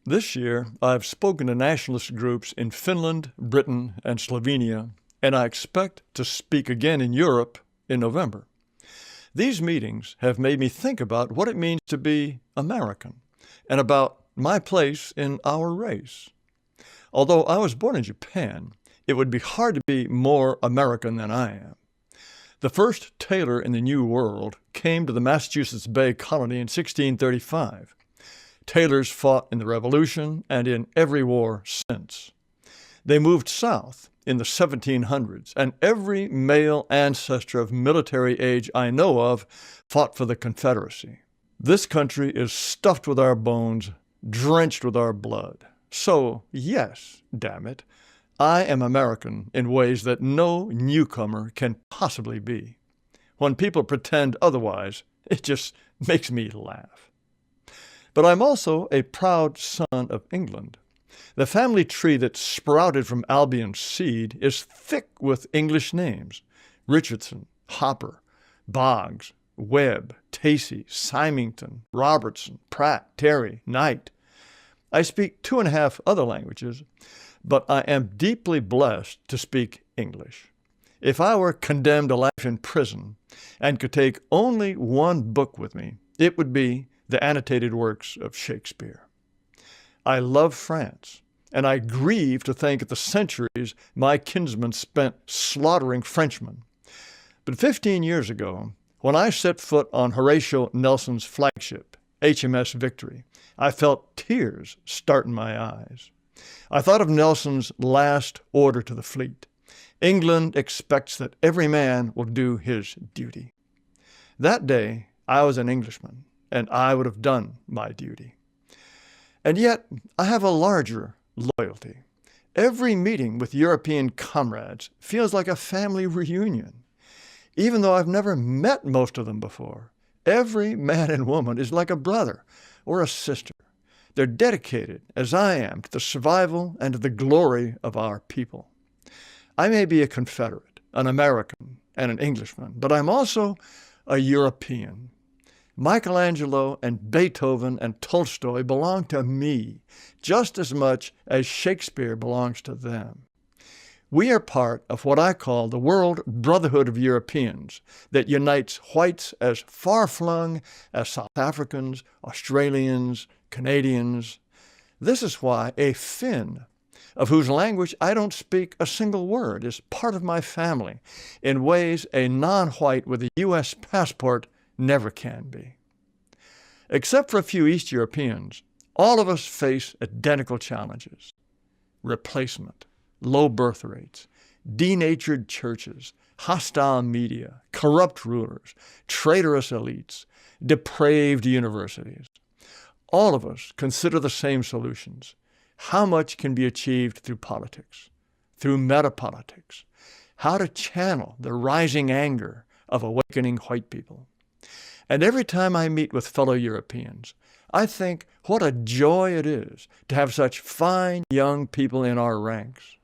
This year, I've spoken to nationalist groups in Finland, Britain, and Slovenia, and I expect to speak again in Europe in November. These meetings have made me think about what it means to be American and about my place in our race. Although I was born in Japan, it would be hard to be more American than I am. The first tailor in the New World came to the Massachusetts Bay Colony in 1635. Tailors fought in the Revolution and in every war since. They moved south in the 1700s, and every male ancestor of military age I know of fought for the Confederacy. This country is stuffed with our bones, drenched with our blood. So, yes, damn it, I am American in ways that no newcomer can possibly be. When people pretend otherwise, it just makes me laugh. But I'm also a proud son of England. The family tree that sprouted from Albion's seed is thick with English names: Richardson, Hopper, Boggs, Webb, Tacey, Symington, Robertson, Pratt, Terry, Knight. I speak 2.5 other languages, but I am deeply blessed to speak English. If I were condemned to life in prison and could take only one book with me, it would be the annotated works of Shakespeare. I love France, and I grieve to think of the centuries my kinsmen spent slaughtering Frenchmen. But 15 years ago, when I set foot on Horatio Nelson's flagship, HMS Victory, I felt tears start in my eyes. I thought of Nelson's last order to the fleet: England expects that every man will do his duty. That day, I was an Englishman, and I would have done my duty. And yet, I have a larger loyalty. Every meeting with European comrades feels like a family reunion. Even though I've never met most of them before, every man and woman is like a brother or a sister. They're dedicated, as I am, to the survival and to the glory of our people. I may be a Confederate, an American, and an Englishman, but I'm also a European. Michelangelo and Beethoven and Tolstoy belong to me just as much as Shakespeare belongs to them. We are part of what I call the World Brotherhood of Europeans that unites whites as far-flung as South Africans, Australians, Canadians. This is why a Finn, of whose language I don't speak a single word, is part of my family in ways a non-white with a U.S. passport never can be. Except for a few East Europeans, all of us face identical challenges: replacement, low birth rates, denatured churches, hostile media, corrupt rulers, traitorous elites, depraved universities. All of us consider the same solutions. How much can be achieved through politics, through metapolitics? How to channel the rising anger of awakening white people? And every time I meet with fellow Europeans, I think what a joy it is to have such fine young people in our ranks.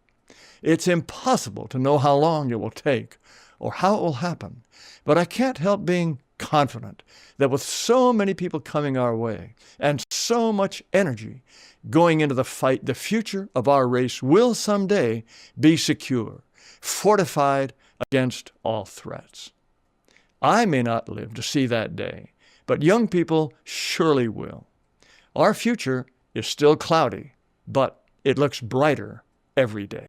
It's impossible to know how long it will take or how it will happen, but I can't help being confident that with so many people coming our way and so much energy going into the fight, the future of our race will someday be secure, fortified against all threats. I may not live to see that day, but young people surely will. Our future is still cloudy, but it looks brighter every day.